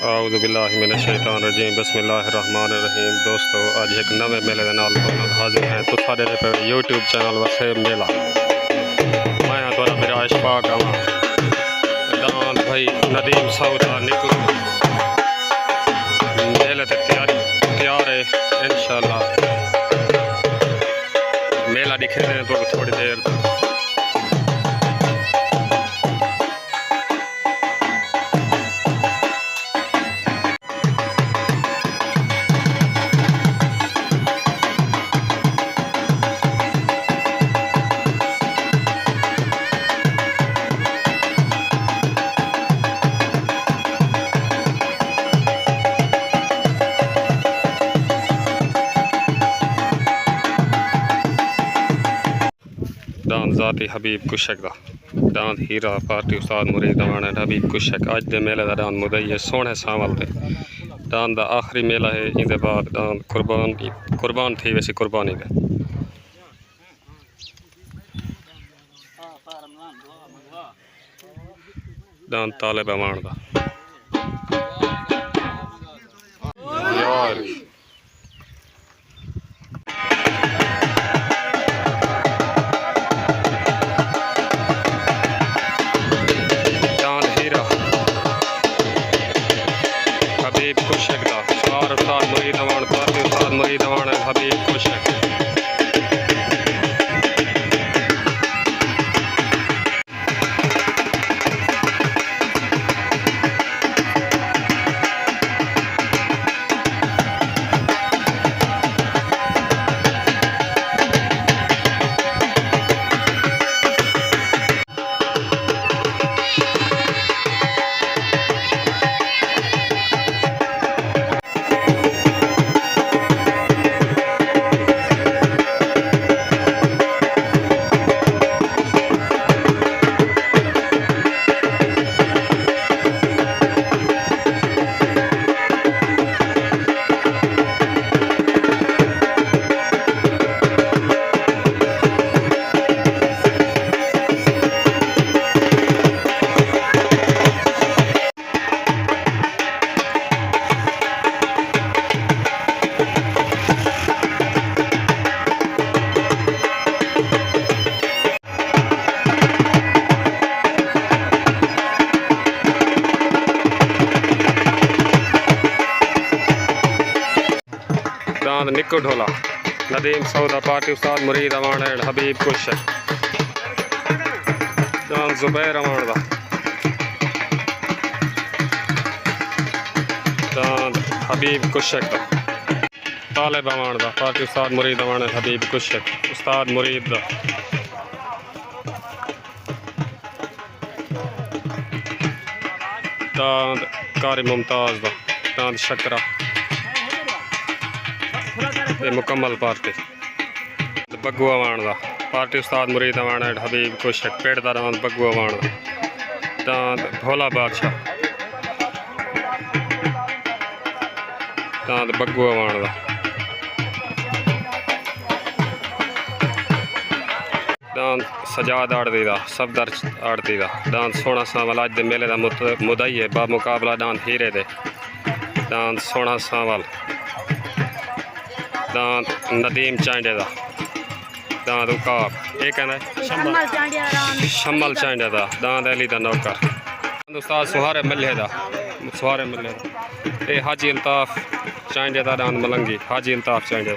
आऊज़ु बिल्लाहि मिनश्शैतानिर्रजीम बिस्मिल्लाहिर्रहमानिर्रहीम। दोस्तों अज एक नवे मेले के नाल हाजिर हैं तो सारे यूट्यूब चैनल वसेब मेला। मैं हाँ थोड़ा मेरा इशफाक आवां दान भाई नदीम सौदा निकल मेले ते तैयार है इंशाअल्लाह। मेला दिखे दें तो थोड़ी देर दान ज़ाती हबीब कुशक दा दान हीरा पार्टी उस्ताद मुरीद दवाना हबीब कुशक अज दे मेले का दान मुदई है सोने सावल दे दान दा आखिरी मेला है। इंदे बाद दान कुर्बान थी वैसी कुर्बानी दे दान ताले बमान दा यार हबीब कुशक दा सार उस्ताद मुरीद दवान पार्टी उस्ताद मुरीद दवान हबीब कुशक दान निक्को ढोला नदीम सौदा पार्टी उस्ताद मुरीद अवान हबीब कुशक दान जुबैर अवान दा दान हबीब कुशक दा तालिब अवान दा पार्टी उस्ताद मुरीद अवान हबीब कुशक उस्ताद मुरीद दा दान कारी मुमताज दा दान शकरा मुकम्मल पार्टी बग्गू अवान दा पार्टी उस्ताद मुरीद अवान हबीब कुशक पेड़ दा दांद बग्गू अवान दा दांद भोला बादशाह दांद बग्गू अवान दा दांद सजाद आड़ती दा सफदर आड़ती दा दांद सोना सावल अज दे मेले दा मुदई है बा मुकाबला दांद हीरे दे दांद सोना सावल दांत नदीम चांडे दा दांत उकाब ये कहना है शम्मल चांडे दा दांत अली दा नौकर उस्ताद सुहारे मिले दा ये हाजी अल्ताफ चांडे दा दांत मलंगी हाजी अल्ताफ चांडे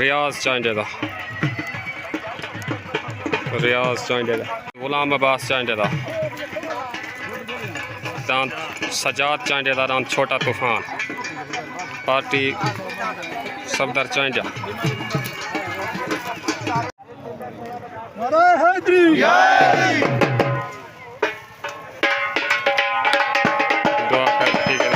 रियाज चांडे दा गुलाम अब्बास चांडे दा दांत सजाद चांडे दा दांत छोटा तूफान पार्टी सफदर चांजा दुआ कर ठीक है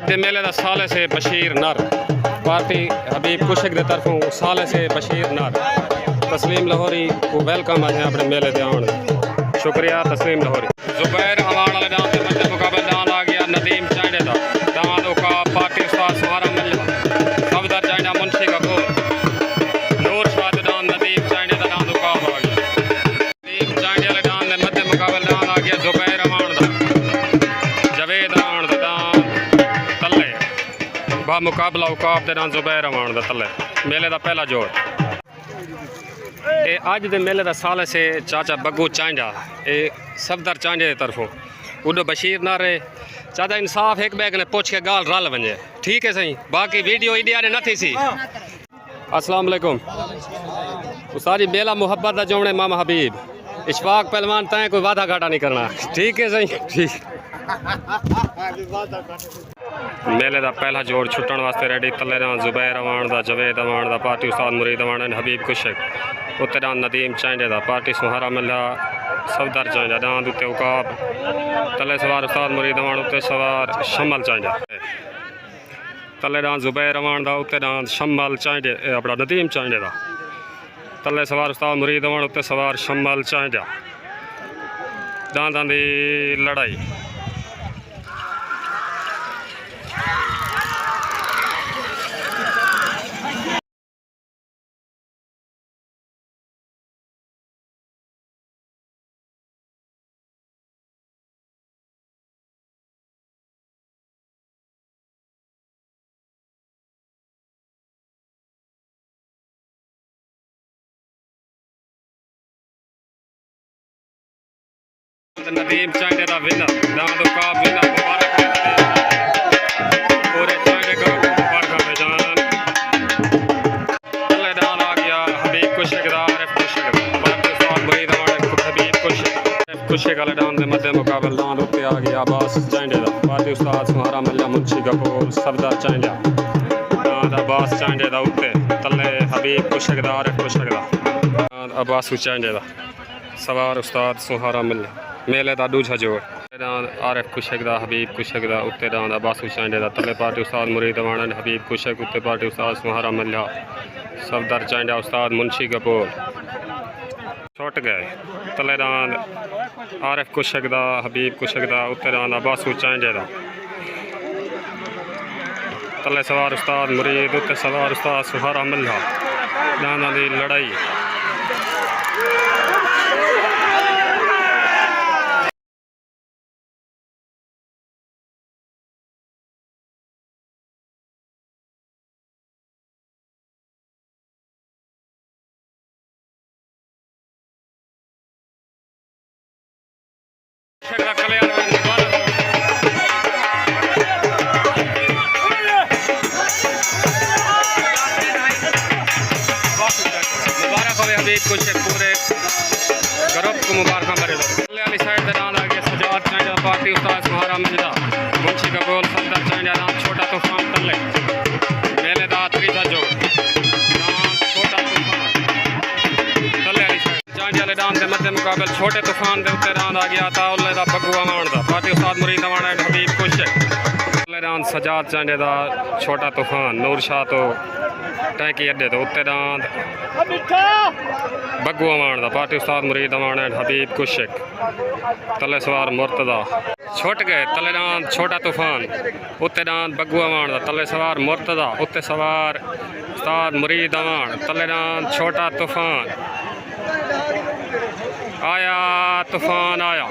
दे मेले दा साले से बशीर नर पार्टी हबीब कुशक दे तरफों साले से बशीर नर तस्लीम लाहौरी को वेलकम है अपने मेले दे आने शुक्रिया तस्लीम लाहौरी। जुबैर अवान वाले डांस के मध्य मुकाबले डांस आ गया नदीम चांडे दा दादों का पार्टी उस्ताद सुहारा मिल्ला सफदर चांडा मुंशी कपूर नूर शाह डांस नदीम चांडे दा डांस का आ गया नदीम चांडे वाले डांस के मध्य मुकाबले डांस आ गया जुबैर अवान दा जवेद अवान दा डांस तले बा मुकाबला उकाब दे डांस जुबैर अवान दा तले मेले दा पहला जोड़ अज दे मेले का साल से चाचा बग्गू चांडा ये सफदर चांडे की तरफों उडो बशीर ना रहे चाचा इंसाफ एक बैग ने पूछ के गाल रल वजे ठीक है सही बाकी वीडियो इंडिया ने नहीं सी। अस्सलाम वालेकुम उस्ताद जी मेला मुहब्बत का जोड़े मामा हबीब इशफाक पहलवान तय कोई वादा घाटा नहीं करना ठीक है सही ठीक। मेले का पहला जोड़ छुट्टन वास्ते रेडी तले जुबैर अवान दा जवेद अवान दा पार्टी उस्ताद मुरीद अवान हबीब कुशक उत्ते डांस नदीम चांडे दा पार्टी सुहारा मिल्ला सफदर चांडा डांस उत्ते उकाब तले सवार उस्ताद मुरीद अवान उत्ते सवार शमल चांडा तले डांस जुबैर अवान दा उत्ते डांस शमल चांडे अपना नदीम चांडे दा तले सवार उस्ताद मुरीद अवान उत्ते सवार शमल चांडा डांसां दी लड़ाई नदीम चांडे का विनर दादो का विनर मुबारक पूरे चांडे को मुबारक बेजान तले डाल आ गया हबीब कुशक दा आरिफ कुशक पार्टी उस्ताद मुरीद अवान हबीब कुशक वाले डांस के मध्य मुकाबले डांस उत्ते आ गया अब्बास चांडे दा पार्टी उस्ताद सुहारा मिल्ला मुंशी कपूर सफदर चांडा डांस अब्बास चांडे दा उत्ते तले हबीब कुशक दा आरिफ कुशक दा अब्बास चांडे दा सवार उस्ताद सुहारा मिल्ला मेले का दूजा जोड़ आरिफ कुशक दा हबीब कुशक दा उत्ते डांस अब्बास चांडे दा तले पार्टी उस्ताद मुरीद अवान हबीब कुशक उत्ते पार्टी उस्ताद सुहारा मिल्ला सफदर चांडा उस्ताद मुंशी कपूर छुट गए तले डांस आरिफ कुशक दा हबीब कुशक दा उत्ते डांस अब्बास चांडे दा तले सवार उस्ताद मुरीद उत्ते सवार उस्ताद सुहारा मिल्ला डांसां दी लड़ाई हबीब कुशक पूरे ग्रुप को मुबारक मरे वाली साइड का डांस आ गया सजाद चांडा पार्टी उस्ताद सुहारा मिल्ला मुंशी कपूर सफदर चांडा डांस छोटा तूफान तले मेले का तीसरा जोड़ डांस छोटा तूफान तले वाली साइड चांडे वाले डांस के मध्य मुकाबले छोटे तूफान के उत्ते डांस आ गया ताउले दा बग्गू अवान दा पार्टी उस्ताद मुरीद अवान हबीब कुशक तले डांस सजाद चांडे दा छोटा तूफान नूर शाह तो टैंकी अड्डे तो उत्ते डांस बग्गू अवान दा पार्टी उस्ताद मुरीद अवान हबीब कुशक तले सवार मुर्तदा छुट गए तले डांस छोटा तूफान उत्ते डांस बग्गू अवान दा तले सवार मुर्तदा उत्ते सवार उस्ताद मुरीद अवान तले डांस छोटा तूफान आया तूफान आया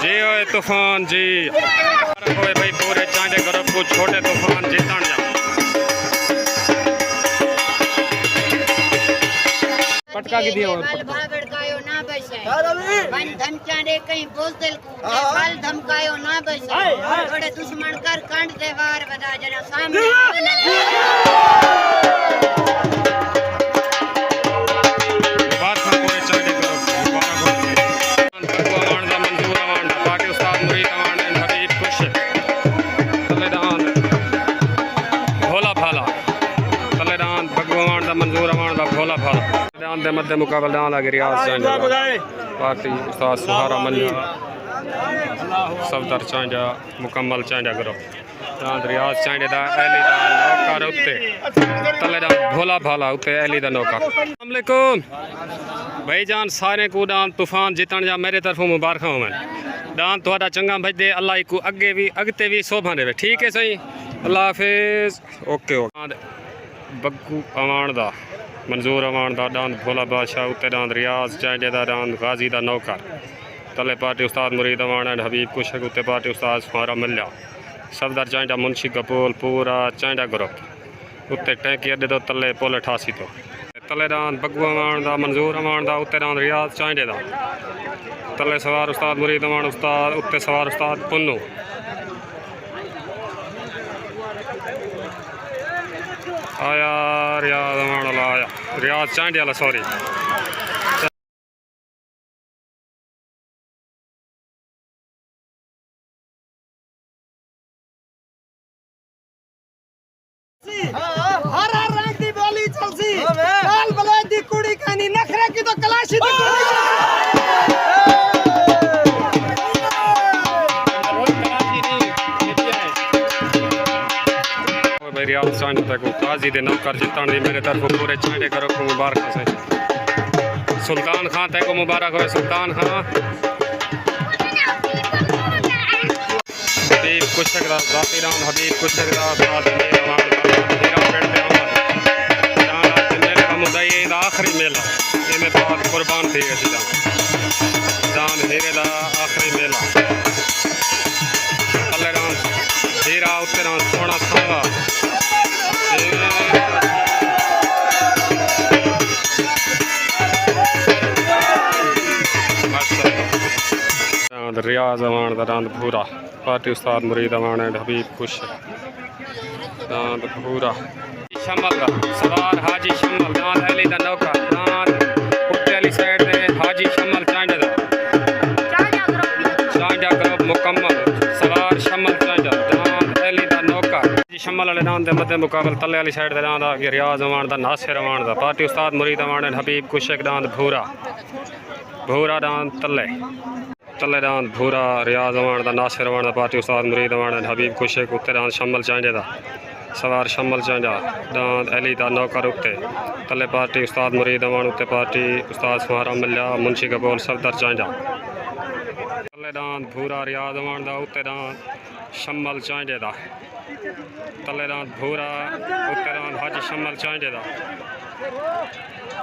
जी ओए तूफान जी भाई पूरे चांडे ग्रुप को छोटे तूफान जीतन जा पटका की दिया और धमकायो ना बैसे वन धमचाने कहीं बोल दिल को फल धमकायो ना बैसे थोड़े दुश्मन कर कांड दे वार बता जरा सामने बात में पूरे चांडे ग्रुप अवान दा मंजूर अवान दा पार्टी उस्ताद मुरीद अवान हबीब कुशक तले डांस भोला भाला तले डांस बग्गू अवान दा मंजूर अवान दा भोला भाला डांस दे मध्य मुकाबले डांस लगे रियाज चांडे पार्टी उस्ताद सुहारा मिल्ला सफदर चांडा मुकम्मल चांडा करो दांद रियाज चांडे दा अली दा नौकर उत्ते तले दा भोला भाला उत्ते अली दा नौकर। अस्सलाम वालेकुम भाईजान सारे को दान तूफान जितन जा मेरे तरफों मुबारक होवन दान थोड़ा चंगा भजदे अल्लाह को अगे भी अगते भी शोभा देवे। ठीक है सही अल्लाह हाफिज ओके ओके। बग्गू अवान दा मंजूर अवान दा दान भोला बादशाह उत्ते दान रियाज चांडे दा दान गाजी दा नौकर तले पार्टी उस्ताद मुरीद अवान एंड हबीब कुशक उत्ते पार्टी उस्ताद फुहारा मिल्या सफदर चांडा मुंशी कपूल पूरा चांडा ग्रुप उत्ते टैंकी अड्डे तो तले पुल 88 तो तले दान बग्गू अवान दा मंजूर अवान दा उत्ते दान रियाज चांडे दा तले सवार उस्ताद मुरीद अवान उस्ताद उत्ते सवार उस्ताद पुन्नू आया रियाज अवान वाला आया रियाज चांडे वाला सॉरी हर रंग की बोली चलसी लाल बले दी कुड़ी कानी नखरे की तो कलाशी दी कुड़ी रियाज चांडे तक ताजी दे नौकर जितन दी मेरे तरफ पूरे चांडे करो को मुबारक से सुल्तान खान तक को मुबारक हो सुल्तान खान हबीब कुशक दा जाती राम हबीब कुशक दा साथ में अवान हीरा पेड़ पे अमर जान आज मेले का मुदई दा आखिरी मेला ये में बहुत कुर्बान थी गई जान हीरे दा आखिरी मेला अल्लाह राम हीरा उत्ते राम सोना सावा रियाज अवान दा दांद पूरा पार्टी उस्ताद मुरीद अवान एंड हबीब कुश दांद पूरा शमल दा सवार हाजी शमल दांद अली दा नौकर दांद उत्ते अली साइड दे हाजी शमल चांडा दा चांडा ग्रुप मुकम्मल सवार शमल चांडा दांद अली दा नौकर हाजी शमल वाले दांद दे मध्य मुकाबल तले वाली साइड दे दांद रियाज अवान दा नासिर अवान दा पार्टी उस्ताद मुरीद अवान एंड हबीब कुशक दांद भूरा भूरा दांद तले दांद भूरा रियाज अवान दा नासिर अवान दा पार्टी उस्ताद मुरीद अवान एंड हबीब कुशक उत्ते दांद शमल चांडे दा सवार शमल चांडा दांद अली दा नौकर उत्ते तले पार्टी उस्ताद मुरीद अवान उत्ते पार्टी उस्ताद फुहारा मिल्या मुंशी कपूल सफदर चांडा तले दांद भूरा रियाज अवान दा उत्ते दांद शमल चांडे दा तले दांद भूरा उत्ते दांद हाजी शमल चांडे दा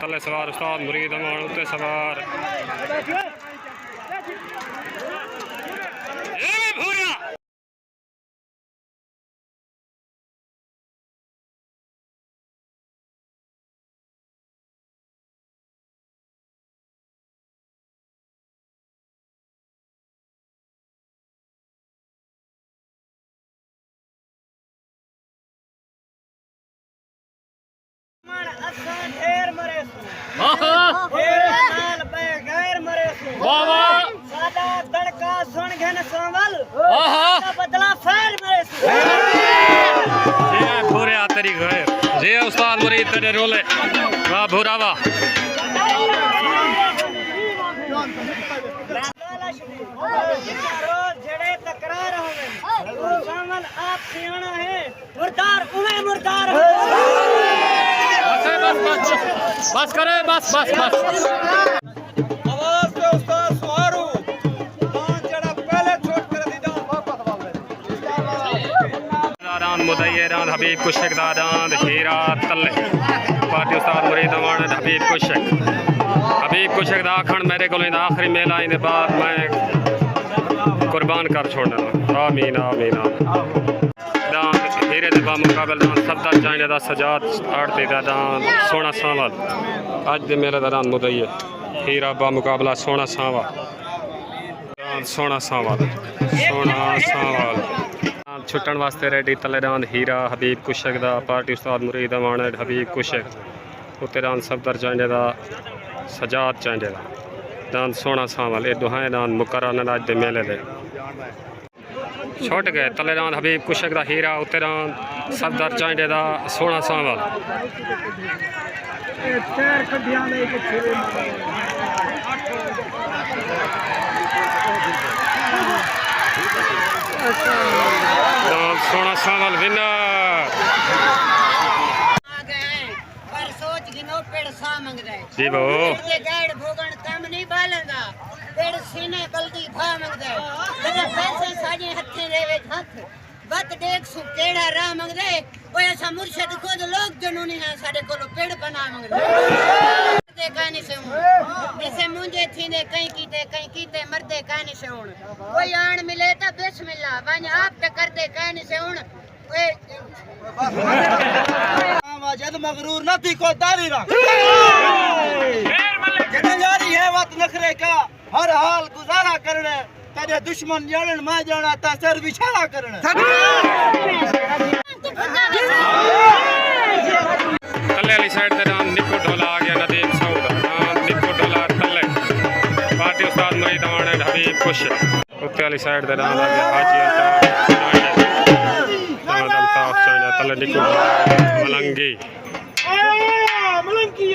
तले सवार उस्ताद मुरीद अवान उत्ते सवार ढेर मरे ढेर नाल पे गैर मरे सादा दड़का सुन घन सोवल बदला फेर मरे ये पूरे आतरी गए जे उस्ताद मुरीद तेरे रोले वाह भूरा वाह रोज जड़े तकरार होवे सोवल आप सियाना है मुर्दार उमे मुर्दार बस करे बस बस बस आवाज पे उस्ताद सुहारू दान जड़ा पहले छोड़ कर दी जाओ वापस दान मुदई दान हबीब कुशक दा दान हीरा तले पार्टी उस्ताद मुरीद अवान हबीब कुशक दा आखण मेरे को आखिरी मेला इन बाद मैं कुर्बान कर छोड़ना आमीन आमीन दान हीरे दे बा मुकाबल दान सफदर चांडे दा सजाद आड़ती दा दान सोना सांवल अज दे मेले दा दान मुदई हीरा बा मुकाबला सोना सांवल दान सोना सांवल छुट्टन वास्ते रेडी तले दान हीरा हबीब कुशक दा पार्टी उस्ताद मुरीद अवान हबीब कुशक उत्ते दान सफदर चांडे दा सजाद चांडे दा दान सोना सांवल ये दुहाए दान मुकर्रर अज दे मेले दे छुट गए तले दान हबीब कुशक दा हीरा उत्ते दान सफदर चांडे दा सोना सांवल पैर कढ़िया ले के छेड़े सोना सावल विनर पर सोच गिनो पेड़ सा मंग रहे जी बो ये गाड़ भोगन कम नहीं बालंदा पेड़ सीने बल्दी भा मंग रहे जब पैसे साजे हथे रेवे हथ बत देख सु केड़ा रा मंग रहे ओए ऐसा मुर्शिद खुद लोग जनूनी है साडे कोलो पेड़ बना मंग रहे दे कानी से जैसे मुंजे थीने कहीं कीते मरदे कानी से हुन कोई आण मिले ता बिस्मिल्लाह वने आप टकर दे कानी से हुन ओए जद मगरूर न थी को दारी रख जद यारी है वत नखरे का हर हाल गुजारा करने तेरे दुश्मन जान मैं जाना ता सर बिछाड़ा करने तले वाली साइड ते नाम निको ढोला आ गया नदीम सऊद निको ढोला तले पार्टी उस्ताद मरी दवान एंड हबीब खुश उत्ते वाली साइड ते नाम आ गया हाजी अल्ताफ चाइना तले निको मलंगी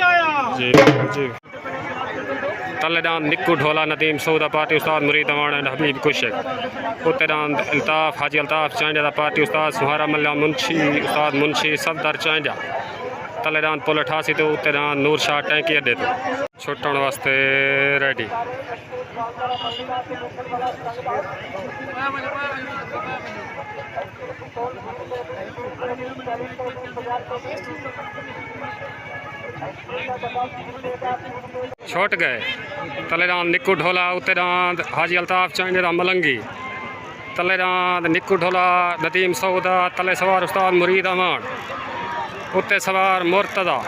आया जी जी तले दान निक्कू ढोला नदीम सऊदा पार्टी उस्ताद मुरीद दवान एंड हबीब कुशक उत्ते दान अल्ताफ हाजी अल्ताफ चाइंदा दा पार्टी उस्ताद सुहारा मल्ला मुंशी उस्ताद मुंशी सफदर चाइंदा तले दान पुल 88 तो उत्ते दान नूर शाह टैंकी अड्डे तो छुट्टण वास्ते रेडी छोट गए तलेदान निक्कू ढोला उत्तेदान हाजी अल्ताफ चाइंदा दा मलंगी तलेदान निक्कू ढोला नदीम सऊदा तले सवार उस्ताद मुरीद अमान उत्ते सवार मुर्तदा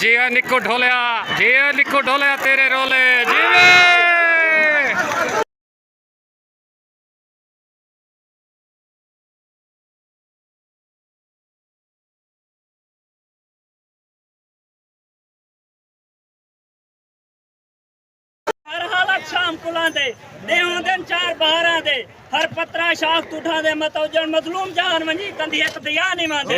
जी निक्कू ढोलिया तेरे रोले जीवे हर हालत शाम कुलां दे देहों दिन चार बहारां दे हर पत्रा शाख तुठा दे मतौजन मजलूम जान वंजी कंदी एक दिया नहीं मांदे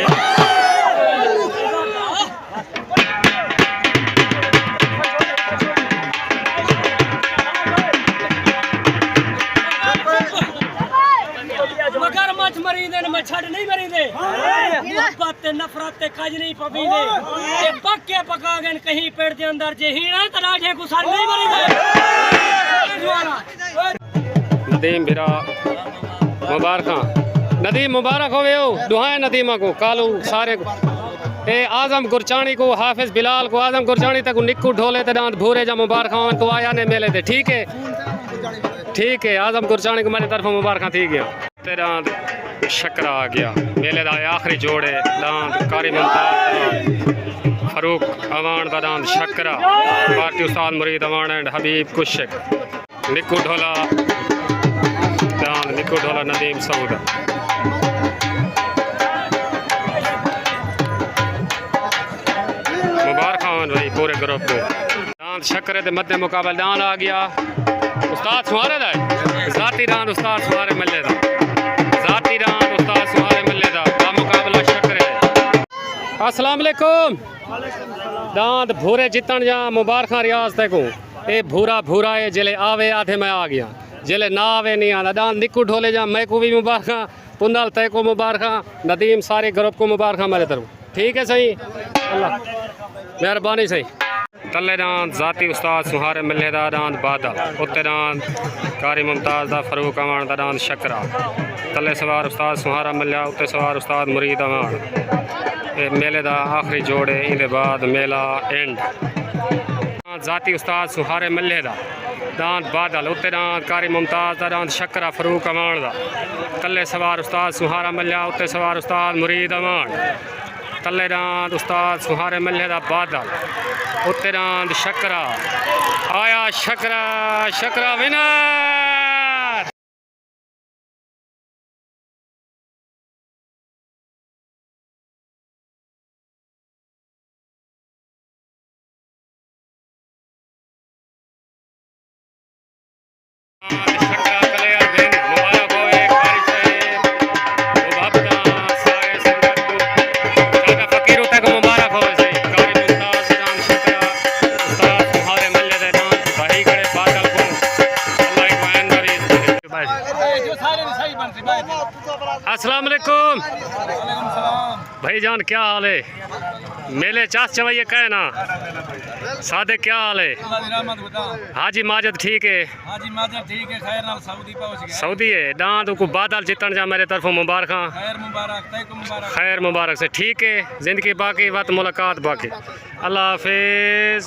मगर मच मरींदे न मछड़ नहीं मरींदे मोहब्बत ते नफरत ते कज नहीं पवींदे ए पक्के पकागन कहीं पेड़ दे अंदर जे हीना तलाठे को सर नहीं मरींदे नदीम बिरा मुबारक नदीम मुबारक होवे दुआएं नदीमा को कालू सारे को ए आजम गुरचानी को हाफिज बिलाल को आजम गुरचानी तक निक्कू ढोले ते दांत भूरे जा मुबारक को आया ने मेले ते ठीक है आजम गुरचानी को मेरी तरफ मुबारक थी गया तेरा शकरा आ गया मेले दा आखिरी जोड़े दांत कारी मुमताज फरूक अवान दा दांत शकरा पार्टी उस्ताद मुरीद अवान एंड हबीब कुशक निक्कू ढोला नदीम सऊदा मुबारक भाई पूरे ग्रुप को दांत शकरे ते मध्य मुकाबले दान आ गया उस्ताद सुहारे दा जाती दान उस्ताद सुहारे मिले दा मुकाबला शकरे अस्सलाम वालेकुम दांत भूरे जितन जा मुबारक रियाज ते को ए भूरा है जिले आवे आधे मैं आ गया जिले ना आवे नहीं आना दांत निक्कू ढोले जा मैं को भी मुबारक पुंदल तय को मुबारक नदीम सारे ग्रुप को मुबारक मेरे तरफ ठीक है सही अल्लाह मेहरबानी सही तले दांत जाती उस्ताद सुहारे मिले दा दांत बादल उत्ते दांत कारी मुमताज दा फरूक अमान दा दांत शकरा तले सवार उस्ताद सुहारा मिलिया उत्ते सवार उस्ताद मुरीद अमान मेले दा आखिरी जोड़े इंदे बाद मेला एंड जाती उस्ताद सुहारे मिले दा दांत बादल उत्ते दांत कारी मुमताज दा दांत शकरा फरूक अमान दा तले सवार उस्ताद सुहारा मिलिया उत्ते सवार उस्ताद मुरीद अमान तले दांत उस्ताद सुहारे मिले दा बादल उत्ते दांत शकरा आया शकरा विनर मुबारक हो अस्सलाम वालेकुम भाईजान, क्या हाल है? मेले चास चवैये कहे ना सादे, क्या हाल है? हाजी माजद ठीक है? हाजी माजद ठीक है, खैर नाल सऊदी पहुंच गया। सऊदी है डांद को बादल जितन जा मेरे तरफों मुबारक। खैर मुबारक, तय को मुबारक। खैर मुबारक से ठीक है, जिंदगी बाकी वक्त मुलाकात बाकी। अल्लाह हाफिज।